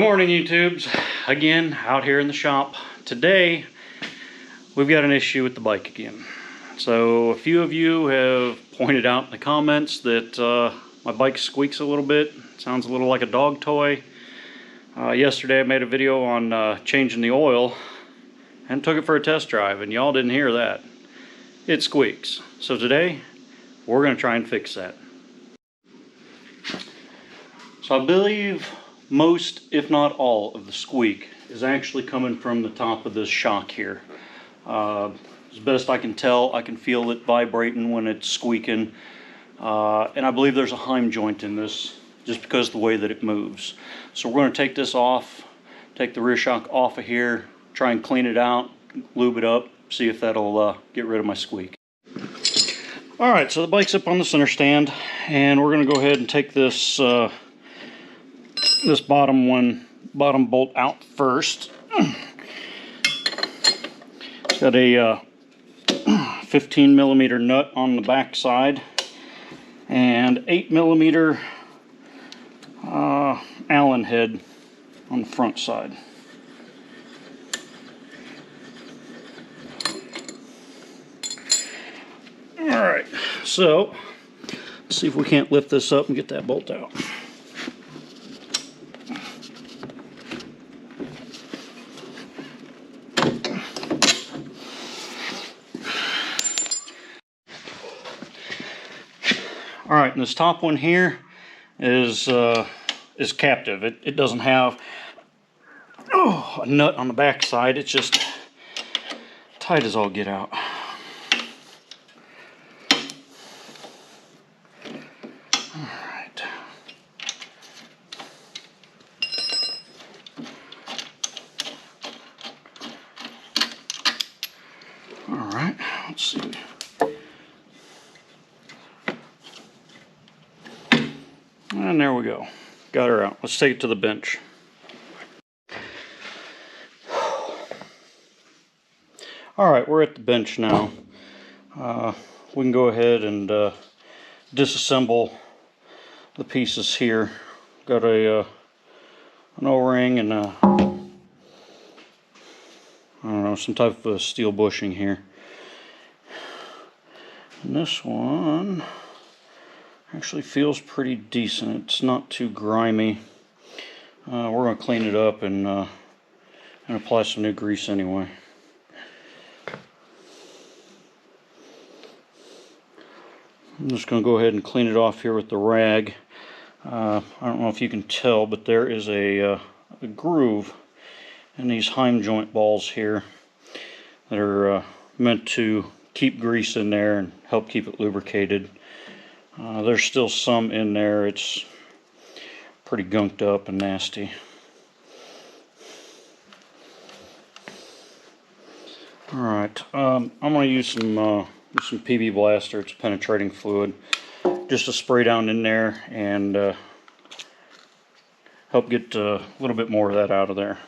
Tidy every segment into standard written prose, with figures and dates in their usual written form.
Good morning, YouTubes. Again, out here in the shop. Today, we've got an issue with the bike again. So, a few of you have pointed out in the comments that my bike squeaks a little bit. Sounds a little like a dog toy. Yesterday, I made a video on changing the oil and took it for a test drive, and y'all didn't hear that. It squeaks. So today, we're going to try and fix that. So I believe most, if not all, of the squeak is actually coming from the top of this shock here. As best I can tell, I can feel it vibrating when it's squeaking. And I believe there's a heim joint in this, just because of the way that it moves. So we're going to take this off, take the rear shock off of here, try and clean it out, lube it up, see if that'll get rid of my squeak. Alright, so the bike's up on the center stand, and we're going to go ahead and take this this bottom bolt out first. It's got a 15 millimeter nut on the back side and 8 millimeter Allen head on the front side. Alright, so let's see if we can't lift this up and get that bolt out. Alright, and this top one here is captive. It doesn't have a nut on the back side. It's just tight as all get out. Alright. Alright, let's see. And there we go. Got her out. Let's take it to the bench. Alright, we're at the bench now. We can go ahead and disassemble the pieces here. Got an O-ring and I don't know, some type of steel bushing here. And this one actually feels pretty decent. It's not too grimy. We're going to clean it up and apply some new grease anyway. I'm just going to go ahead and clean it off here with the rag. I don't know if you can tell, but there is a groove in these heim joint balls here that are meant to keep grease in there and help keep it lubricated. There's still some in there. It's pretty gunked up and nasty. Alright, I'm going to use some PB Blaster. It's penetrating fluid, just to spray down in there and help get a little bit more of that out of there.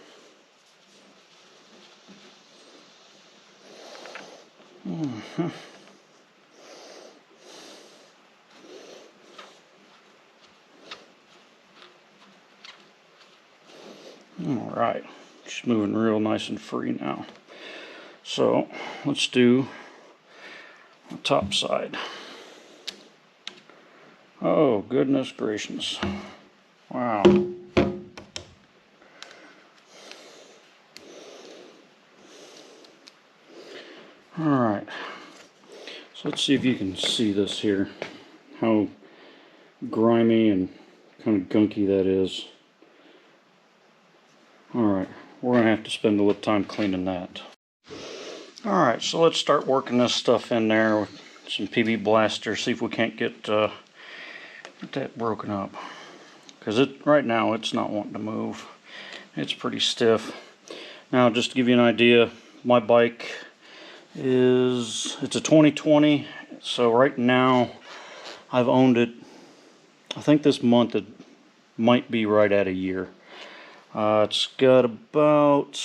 Alright, she's moving real nice and free now. So, let's do the top side. Oh, goodness gracious. Wow. Alright, so let's see if you can see this here. How grimy and kind of gunky that is. Alright, we're going to have to spend a little time cleaning that. Alright, so let's start working this stuff in there with some PB Blaster, see if we can't get that broken up. Because right now it's not wanting to move. It's pretty stiff. Now, just to give you an idea, my bike it's a 2020, so right now I've owned it, I think this month it might be right at a year. It's got about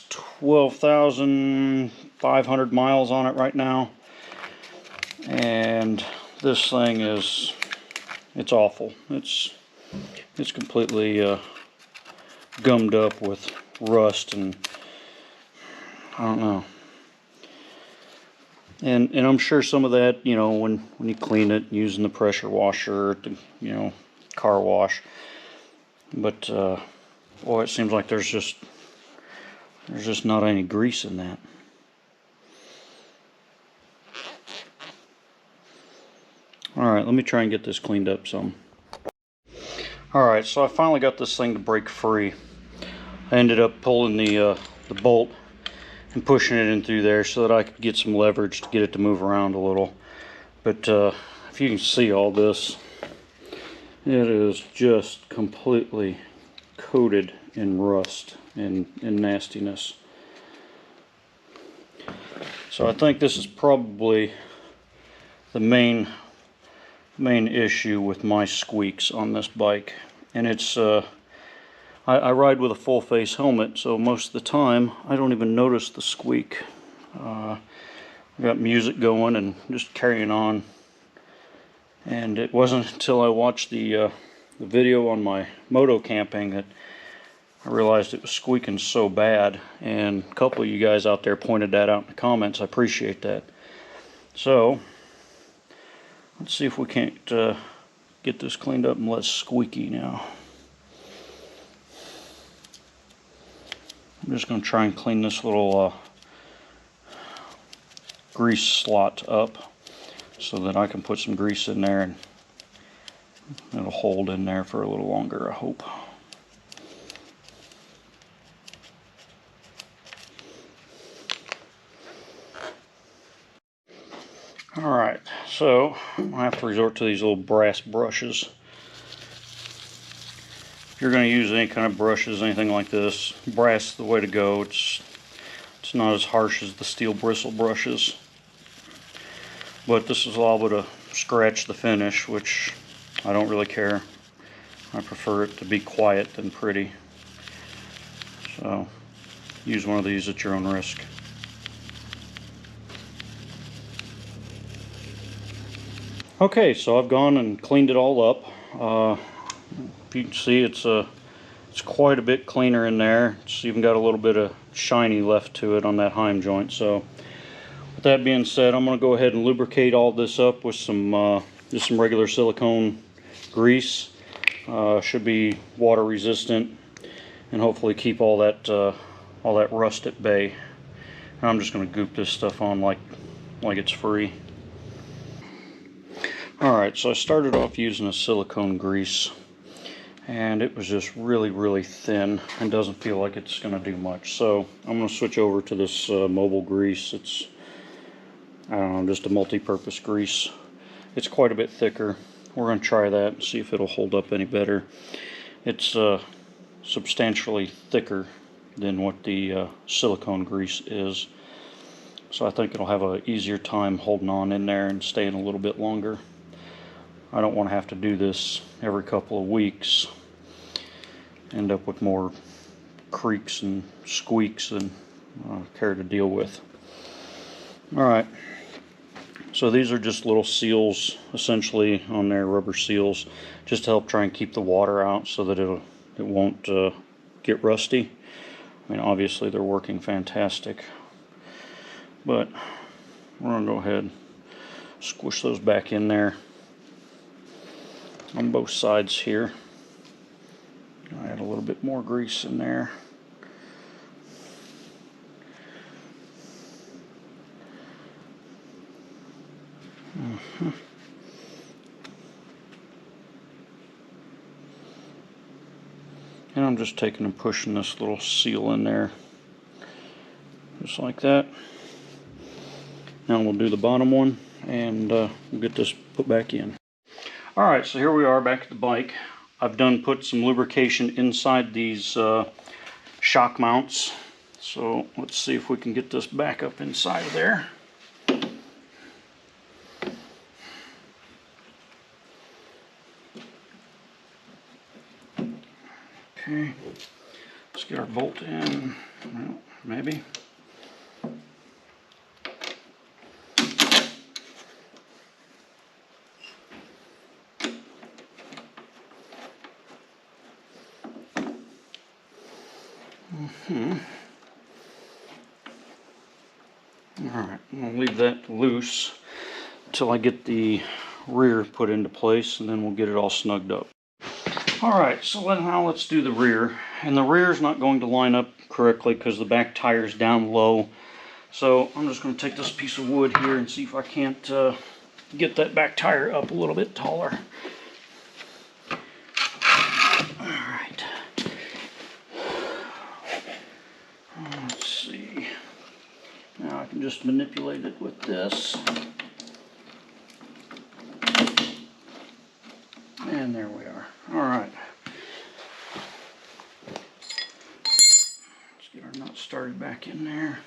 12,500 miles on it right now, and this thing it's awful. It's completely gummed up with rust, and I don't know. And I'm sure some of that, you know, when you clean it using the pressure washer, to, you know, car wash. But boy, it seems like there's just not any grease in that. Alright, let me try and get this cleaned up some. Alright, so I finally got this thing to break free. I ended up pulling the bolt and pushing it in through there so that I could get some leverage to get it to move around a little. But if you can see all this, it is just completely coated in rust and nastiness. So I think this is probably the main issue with my squeaks on this bike. And it's I ride with a full face helmet, so most of the time I don't even notice the squeak. I got music going and just carrying on, and it wasn't until I watched the video on my Moto camping that I realized it was squeaking so bad, and a couple of you guys out there pointed that out in the comments. I appreciate that. So let's see if we can't get this cleaned up and less squeaky now. I'm just going to try and clean this little grease slot up so that I can put some grease in there and it'll hold in there for a little longer, I hope. Alright, so I have to resort to these little brass brushes. If you're going to use any kind of brushes, anything like this, brass is the way to go. It's not as harsh as the steel bristle brushes. But this is liable to scratch the finish, which I don't really care. I prefer it to be quiet than pretty. So use one of these at your own risk. Okay, so I've gone and cleaned it all up. If you can see, it's quite a bit cleaner in there. It's even got a little bit of shiny left to it on that heim joint. So with that being said, I'm going to go ahead and lubricate all this up with some just some regular silicone grease. Should be water resistant and hopefully keep all that rust at bay. And I'm just going to goop this stuff on like it's free. Alright, so I started off using a silicone grease, and it was just really thin and doesn't feel like it's going to do much. So I'm going to switch over to this mobile grease. It's, I don't know, just a multi-purpose grease. It's quite a bit thicker. We're going to try that and see if it'll hold up any better. It's substantially thicker than what the silicone grease is. So I think it'll have an easier time holding on in there and staying a little bit longer. I don't want to have to do this every couple of weeks. End up with more creaks and squeaks than I care to deal with. Alright, so these are just little seals essentially on there, rubber seals, just to help try and keep the water out so that it won't get rusty. I mean, obviously they're working fantastic, but we're going to go ahead and squish those back in there on both sides here. I add a little bit more grease in there. And I'm just taking and pushing this little seal in there, just like that. Now we'll do the bottom one, and we'll get this put back in. Alright, so here we are back at the bike. I've put some lubrication inside these shock mounts. So let's see if we can get this back up inside of there. Okay, let's get our bolt in. Well, maybe. Alright, I'm going to leave that loose until I get the rear put into place, and then we'll get it all snugged up. Alright, so now let's do the rear. And the rear is not going to line up correctly because the back tire is down low. So I'm just going to take this piece of wood here and see if I can't get that back tire up a little bit taller. Alright. Let's see. Now I can just manipulate it with this. And there we are. Alright. Let's get our nut started back in there.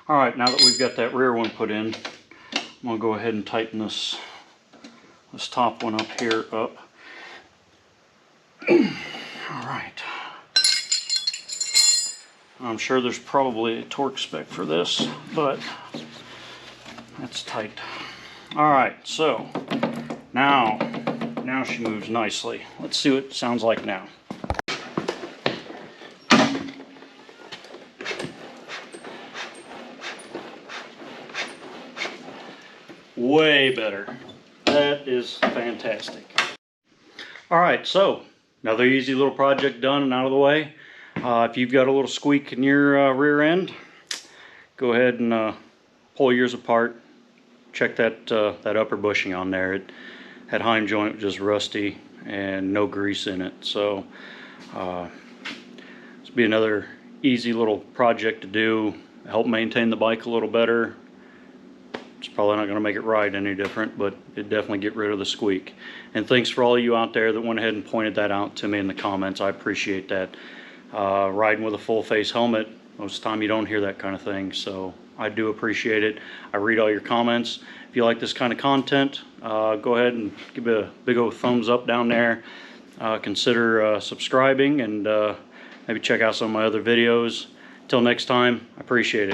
Alright, now that we've got that rear one put in, I'm going to go ahead and tighten this top one up here up. Alright. I'm sure there's probably a torque spec for this, but that's tight. Alright, so now she moves nicely. Let's see what it sounds like now. Way better. That is fantastic. Alright, so another easy little project done and out of the way. If you've got a little squeak in your rear end, go ahead and pull yours apart. Check that upper bushing on there. That heim joint was just rusty and no grease in it. So this will be another easy little project to do. Help maintain the bike a little better. It's probably not going to make it ride any different, but it definitely get rid of the squeak. And thanks for all of you out there that went ahead and pointed that out to me in the comments. I appreciate that. Riding with a full face helmet, most of the time you don't hear that kind of thing, so I do appreciate it. I read all your comments. If you like this kind of content, go ahead and give it a big old thumbs up down there. Consider subscribing and maybe check out some of my other videos. Till next time, I appreciate it.